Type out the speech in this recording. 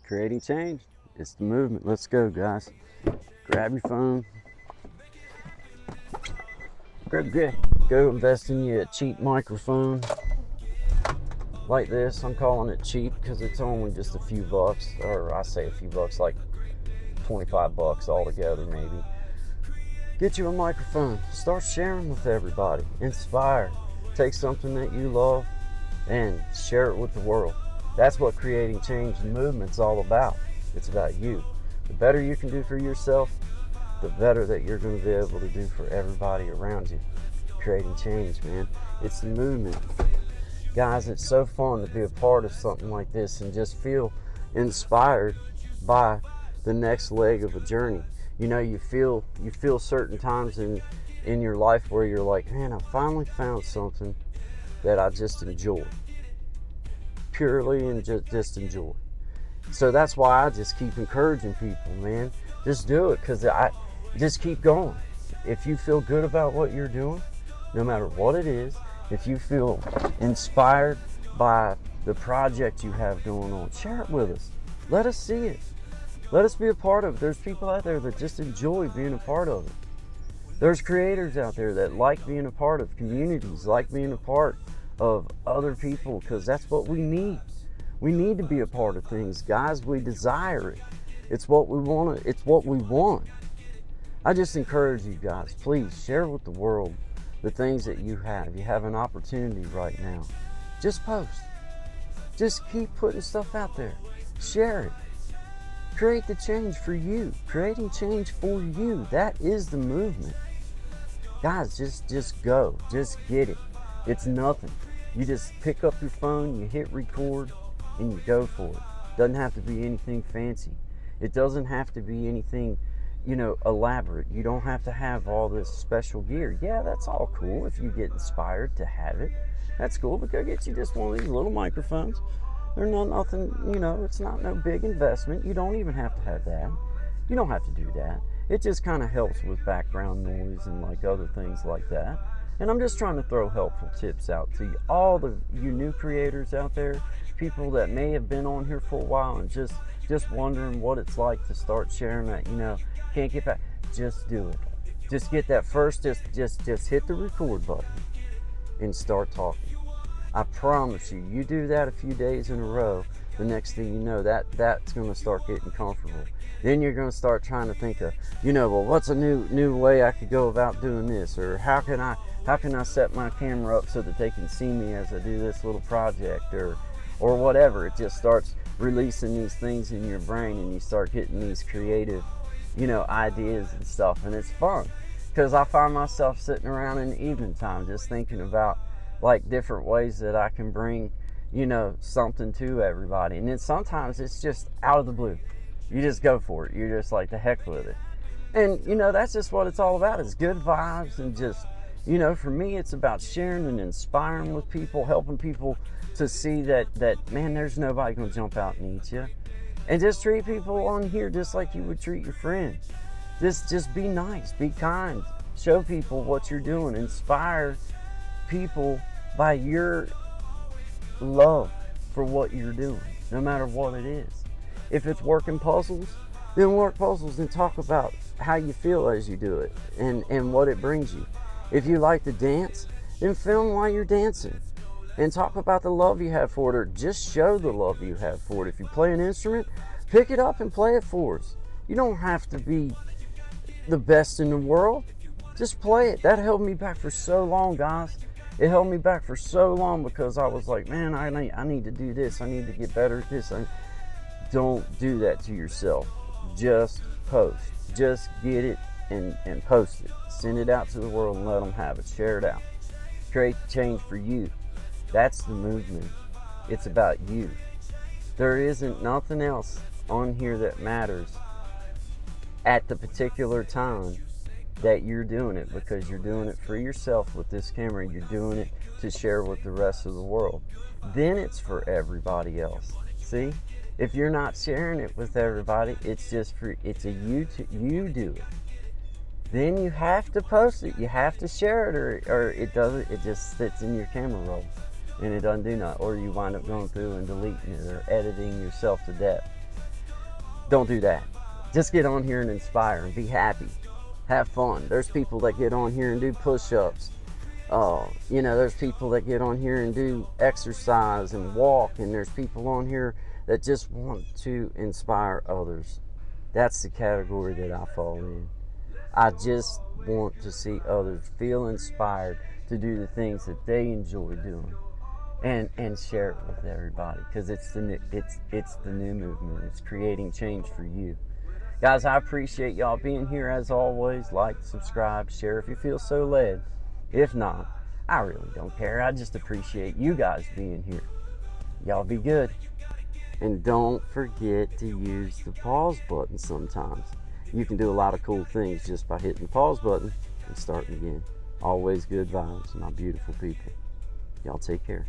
Creating change. It's the movement. Let's go, guys. Grab your phone. Go invest in you a cheap microphone like this. I'm calling it cheap because it's only just a few bucks, or I say a few bucks, like 25 bucks altogether maybe. Get you a microphone. Start sharing with everybody. Inspire. Take something that you love and share it with the world. That's what creating change and movement's all about. It's about you. The better you can do for yourself, the better that you're going to be able to do for everybody around you. Creating change, man. It's the movement. Guys, it's so fun to be a part of something like this and just feel inspired by the next leg of a journey. You know, you feel certain times in your life where you're like, man, I finally found something that I just enjoy. Purely and just enjoy. So that's why I just keep encouraging people, man. Just do it, because I just keep going. If you feel good about what you're doing, no matter what it is, if you feel inspired by the project you have going on, share it with us. Let us see it. Let us be a part of it. There's people out there that just enjoy being a part of it. There's creators out there that like being a part of communities, like being a part of other people, because that's what we need. We need to be a part of things, guys. We desire it. It's what we want. It's what we want. I just encourage you guys, please share with the world the things that you have. You have an opportunity right now. Just post. Just keep putting stuff out there. Share it. Create the change for you. Creating change for you. That is the movement. Guys, just go. Just get it. It's nothing. You just pick up your phone, you hit record, and you go for it. Doesn't have to be anything fancy. It doesn't have to be anything, elaborate. You don't have to have all this special gear. Yeah, that's all cool if you get inspired to have it. That's cool, but go get you just one of these little microphones. They're nothing, it's not no big investment. You don't even have to have that. You don't have to do that. It just kind of helps with background noise and like other things like that. And I'm just trying to throw helpful tips out to you, all you new creators out there, people that may have been on here for a while and just wondering what it's like to start sharing that, can't get back. Just do it. Just get that first, just hit the record button and start talking. I promise you, you do that a few days in a row, the next thing you know, that's going to start getting comfortable. Then you're going to start trying to think of, well, what's a new way I could go about doing this, or how can I set my camera up so that they can see me as I do this little project, or whatever. It just starts releasing these things in your brain, and you start getting these creative, ideas and stuff, and it's fun. Because I find myself sitting around in the evening time just thinking about like different ways that I can bring, something to everybody. And then sometimes it's just out of the blue. You just go for it. You're just like, the heck with it. And, that's just what it's all about, is good vibes. And just, for me, it's about sharing and inspiring with people, helping people to see that man, there's nobody going to jump out and eat you. And just treat people on here just like you would treat your friends. Just be nice, be kind, show people what you're doing, inspire people by your love for what you're doing, no matter what it is. If it's working puzzles, then work puzzles and talk about how you feel as you do it and what it brings you. If you like to dance, then film while you're dancing and talk about the love you have for it, or just show the love you have for it. If you play an instrument, pick it up and play it for us. You don't have to be the best in the world. Just play it. That held me back for so long, guys. It held me back for so long because I was like, man, I need to do this. I need to get better at this. Don't do that to yourself. Just post. Just get it and post it. Send it out to the world and let them have it. Share it out. Create change for you. That's the movement. It's about you. There isn't nothing else on here that matters at the particular time that you're doing it, because you're doing it for yourself with this camera. You're doing it to share with the rest of the world. Then it's for everybody else. See? If you're not sharing it with everybody, it's you do it. Then you have to post it. You have to share it, or it just sits in your camera roll and it doesn't do nothing, or you wind up going through and deleting it or editing yourself to death. Don't do that. Just get on here and inspire and be happy. Have fun. There's people that get on here and do push-ups. There's people that get on here and do exercise and walk, and there's people on here that just want to inspire others. That's the category that I fall in. I just want to see others feel inspired to do the things that they enjoy doing, and share it with everybody, because it's the new movement. It's creating change for you. Guys, I appreciate y'all being here as always. Like, subscribe, share if you feel so led. If not, I really don't care. I just appreciate you guys being here. Y'all be good. And don't forget to use the pause button sometimes. You can do a lot of cool things just by hitting the pause button and starting again. Always good vibes, my beautiful people. Y'all take care.